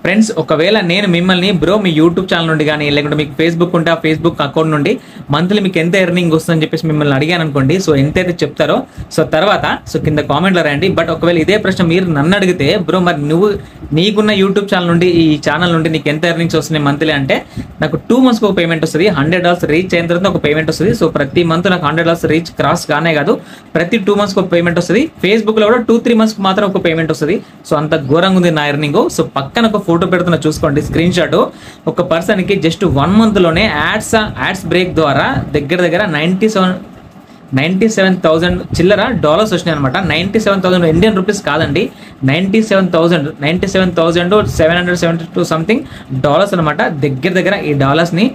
Friends ఒకవేళ నేను మిమ్మల్ని బ్రో మీ యూట్యూబ్ ఛానల్ నుండి కానీ లేకుంటే మీకు ఫేస్బుక్ ఉంటే ఆ ఫేస్బుక్ అకౌంట్ నుండి మంత్లీ మీకు ఎంత ఎర్నింగ్ వస్తుందని చెప్పేసి మిమ్మల్ని అడిగాను అనుకోండి. సో ఎంతైతే చెప్తారో సో తర్వాత సో కింద కామెంట్లో రాయండి. బట్ ఒకవేళ ఇదే ప్రశ్న మీరు నన్ను అడిగితే బ్రో మరి నువ్వు నీకున్న యూట్యూబ్ ఛానల్ నుండి ఈ ఛానల్ నుండి నీకు ఎంత ఎర్నింగ్స్ వస్తున్నాయి మంత్లీ అంటే నాకు 2 months ఒక పేమెంట్ వస్తుంది. $100 రీచ్ అయిన తర్వాత ఒక పేమెంట్ వస్తుంది. సో ప్రతి మంత్ నాకు $100 రీచ్ క్రాస్ కానే కాదు, ప్రతి 2 months ఒక పేమెంట్ వస్తుంది. ఫేస్బుక్ లో కూడా 2-3 months మాత్రం ఒక పేమెంట్ వస్తుంది. సో అంత ఘోరంగా ఉంది నా ఎర్నింగ్. సో పక్కన ఒక ఫోటో పెడుతున్నా చూసుకోండి స్క్రీన్ షాట్. ఒక పర్సన్ కి జస్ట్ 1 month లోనే యాడ్స్ బ్రేక్ ద్వారా దగ్గర 97,000 చిల్లర డాలర్స్ వచ్చినాయి అనమాట. 97,000 ఇండియన్ రూపీస్ కాదండి, 97,772 సంథింగ్ డాలర్స్ అనమాట. దగ్గర ఈ డాలర్స్ ని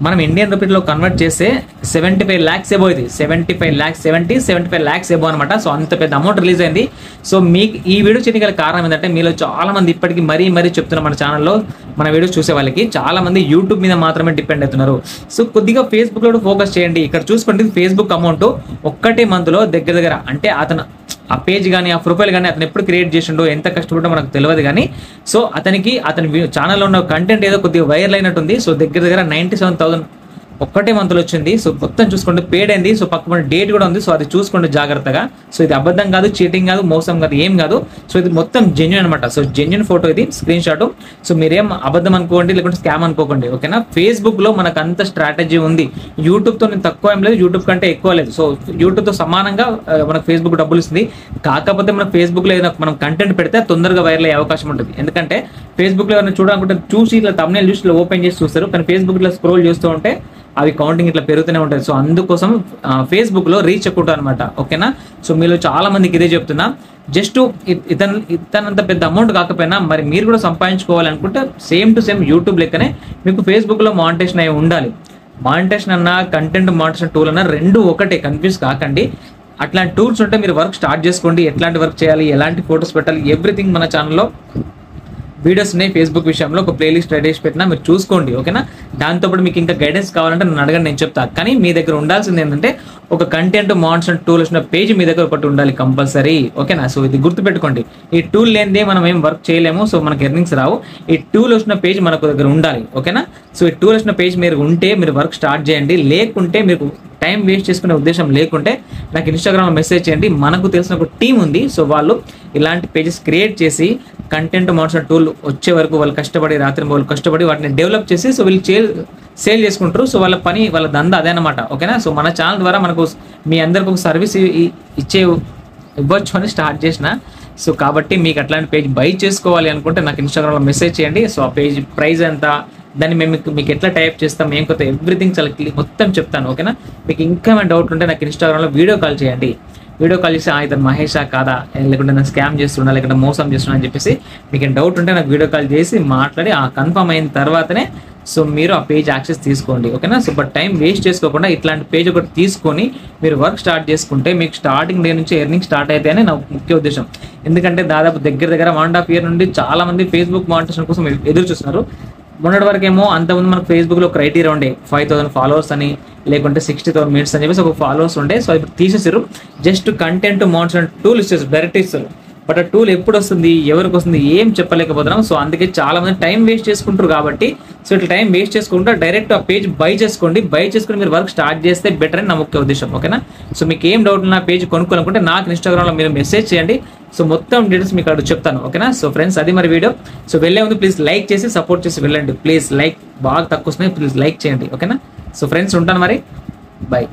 మనం ఇండియన్ రూపీస్ లో కన్వర్ట్ చేస్తే 75 lakhs ఎబో, ఇది 75 lakhs ఎబో అనమాట. సో అంత పెద్ద అమౌంట్ రిలీజ్ అయింది. సో మీకు ఈ వీడియో చేయడానికి గల కారణం ఏంటంటే మీలో చాలా మంది ఇప్పటికీ మరీ చెప్తున్నారు మన ఛానల్లో మన వీడియోస్ చూసే వాళ్ళకి చాలా మంది యూట్యూబ్ మీద మాత్రమే డిపెండ్ అవుతున్నారు. సో కొద్దిగా ఫేస్బుక్ లో ఫోకస్ చేయండి. ఇక్కడ చూసుకోండి ఫేస్బుక్ అమౌంట్ ఒక్కటే మంత్ లో దగ్గర అంటే అతను ఆ పేజ్ కానీ ఆ ప్రొఫైల్ కానీ అతను ఎప్పుడు క్రియేట్ చేసిండో ఎంత కష్టపడో మనకు తెలియదు కానీ సో అతని ఛానల్లో ఉన్న కంటెంట్ ఏదో కొద్దిగా వైరల్ అయినట్టుంది. సో దగ్గర 97,000 ఒక్కటే మంత్లో వచ్చింది. సో మొత్తం చూసుకోండి పేడ్ అయింది. సో పక్కన డేట్ కూడా ఉంది. సో అది చూసుకోండి జాగ్రత్తగా. సో ఇది అబద్ధం కాదు, చీటింగ్ కాదు, మోసం కాదు, ఏం కాదు. సో ఇది మొత్తం జెన్యూన్ అనమాట. సో జెన్యూన్ ఫోటో ఇది స్క్రీన్ షాట్. సో మీరేం అబద్ధం అనుకోండి లేకుంటే స్కామ్ అనుకోకండి, ఓకేనా. ఫేస్బుక్ లో మనకు అంత స్ట్రాటజీ ఉంది. యూట్యూబ్ తో నేను తక్కువ ఏం లేదు, యూట్యూబ్ కంటే ఎక్కువ లేదు. సో యూట్యూబ్ తో సమానంగా మనకు ఫేస్బుక్ డబ్బులు ఇస్తుంది. కాకపోతే మన ఫేస్బుక్ లో ఏదైనా మనం కంటెంట్ పెడితే తొందరగా వైరల్ అయ్యే అవకాశం ఉంటుంది. ఎందుకంటే ఫేస్బుక్ లో ఎవరైనా చూడాలనుకుంటే చూసి ఇట్లా thumbnail చూసి ఓపెన్ చేసి చూస్తారు, కానీ ఫేస్బుక్ లో స్క్రోల్ చేస్తూ ఉంటే అవి కౌంటింగ్ ఇట్లా పెరుగుతూనే ఉంటుంది. సో అందుకోసం ఫేస్బుక్ లో రీచ్ ఎక్కువ అనమాట, ఓకేనా. సో మీలో చాలా మందికి ఇదే చెప్తున్నా. జస్ట్ ఇతనంత పెద్ద అమౌంట్ కాకపోయినా మరి మీరు కూడా సంపాదించుకోవాలనుకుంటే సేమ్ టు సేమ్ యూట్యూబ్ లెక్కనే మీకు ఫేస్బుక్ లో మానిటేషన్ అయి ఉండాలి. మానిటేషన్ అన్నా కంటెంట్ మానిటేషన్ టూల్ అన్నా రెండు ఒకటే, కన్ఫ్యూజ్ కాకండి. అట్లాంటి టూల్స్ ఉంటే మీరు వర్క్ స్టార్ట్ చేసుకోండి. ఎట్లాంటి వర్క్ చేయాలి, ఎలాంటి ఫొటోస్ పెట్టాలి, ఎవ్రీథింగ్ మన ఛానల్లో వీడియోస్ ఉన్నాయి. ఫేస్బుక్ విషయంలో ఒక ప్లేలిస్ట్ రెడీ చేసి పెట్టినా మీరు చూసుకోండి, ఓకేనా. దాంతోపాటు మీకు ఇంకా గైడెన్స్ కావాలంటే నన్ను అడగండి, నేను చెప్తాను. కానీ మీ దగ్గర ఉండాల్సింది ఏంటంటే ఒక కంటెంట్ మానిటేషన్ టూల్ వచ్చిన పేజ్ మీ దగ్గర ఒకటి ఉండాలి కంపల్సరీ, ఓకేనా. సో ఇది గుర్తుపెట్టుకోండి. ఈ టూల్ లేనిదే మనం ఏం వర్క్ చేయలేము. సో మనకి ఎర్నింగ్స్ రావు. ఈ టూల్ వచ్చిన పేజ్ మనకు దగ్గర ఉండాలి, ఓకేనా. సో ఈ టూల్ వచ్చిన పేజ్ మీరు ఉంటే మీరు వర్క్ స్టార్ట్ చేయండి. లేకుంటే మీకు టైం వేస్ట్ చేసుకునే ఉద్దేశం లేకుంటే నాకు ఇన్స్టాగ్రామ్లో మెసేజ్ చేయండి. మనకు తెలిసిన ఒక టీం ఉంది. సో వాళ్ళు ఇలాంటి పేజెస్ క్రియేట్ చేసి కంటెంట్ మానిటేషన్ టూల్ వచ్చే వరకు వాళ్ళు కష్టపడి రాత్రి వాళ్ళు కష్టపడి వాటిని డెవలప్ చేసి సో వీళ్ళు సేల్ చేసుకుంటారు. సో వాళ్ళ పని వాళ్ళ దందా అదే అనమాట, ఓకేనా. సో మన ఛానల్ ద్వారా మనకు మీ అందరికి ఒక సర్వీస్ ఇవ్వచ్చు అని స్టార్ట్ చేసిన. సో కాబట్టి మీకు అట్లాంటి పేజ్ బై చేసుకోవాలి అనుకుంటే నాకు ఇన్స్టాగ్రామ్లో మెసేజ్ చేయండి. సో ఆ పేజ్ ప్రైస్ ఎంత, దాన్ని మేము మీకు ఎట్లా టైప్ చేస్తాం, ఏం కొత్త ఎవ్రీథింగ్ చాలా మొత్తం చెప్తాను, ఓకేనా. మీకు ఇంకా ఏమైనా డౌట్ ఉంటే నాకు ఇన్స్టాగ్రామ్లో వీడియో కాల్ చేయండి. వీడియో కాల్ చేసి ఇతను మహేషా కాదా, లేకుంటే నేను స్కామ్ చేస్తున్నా లేకుంటే మోసం చేస్తున్నా అని చెప్పేసి మీకు డౌట్ ఉంటే నాకు వీడియో కాల్ చేసి మాట్లాడి ఆ కన్ఫర్మ్ అయిన తర్వాతనే సో మీరు ఆ పేజ్ యాక్సెస్ తీసుకోండి, ఓకేనా. సో బట్ టైం వేస్ట్ చేసుకోకుండా ఇట్లాంటి పేజ్ ఒకటి తీసుకొని మీరు వర్క్ స్టార్ట్ చేసుకుంటే మీకు స్టార్టింగ్ డే నుంచి ఎర్నింగ్ స్టార్ట్ అయితే అని నా ముఖ్య ఉద్దేశం. ఎందుకంటే దాదాపు దగ్గర 1.5 year నుండి చాలా మంది ఫేస్బుక్ మానిటేషన్ కోసం ఎదురు చూస్తున్నారు. మొన్నటి వరకేమో అంతకుముందు మనకు ఫేస్బుక్లో క్రైటీరియా ఉండే 5,000 followers అని లేకుంటే 60,000 minutes అని చెప్పేసి ఒక ఫాలోవర్స్ ఉండే. సో ఇప్పుడు తీసేసారు. జస్ట్ కంటెంట్ మానిటేషన్ టూల్ ఇస్తారు, డైరెక్ట్ ఇస్తారు. బట్ ఆ టూల్ ఎప్పుడు వస్తుంది, ఎవరికి వస్తుంది, ఏం చెప్పలేకపోతున్నాం. సో అందుకే చాలా మంది టైం వేస్ట్ చేసుకుంటారు. కాబట్టి సో ఇట్లా టైం వేస్ట్ చేసుకుంటా డైరెక్ట్ ఆ పేజ్ బై చేసుకోండి. బై చేసుకుని మీరు వర్క్ స్టార్ట్ చేస్తే బెటర్ అని నా ముఖ్య ఉద్దేశం, ఓకేనా. సో మీకు ఏం డౌట్ నా పేజ్ కొనుక్కోవాలనుకుంటే నాకు ఇన్స్టాగ్రామ్లో మీరు మెసేజ్ చేయండి. సో మొత్తం డీటెయిల్స్ మీకు అక్కడ చెప్తాను, ఓకేనా. సో ఫ్రెండ్స్ అది మరి వీడియో. సో వెళ్ళే ముందు ప్లీజ్ లైక్ చేసి సపోర్ట్ చేసి వెళ్ళండి. ప్లీజ్ లైక్ బాగా తక్కువ వస్తున్నాయి, ప్లీజ్ లైక్ చేయండి, ఓకేనా. సో ఫ్రెండ్స్ ఉంటాను మరి, బై.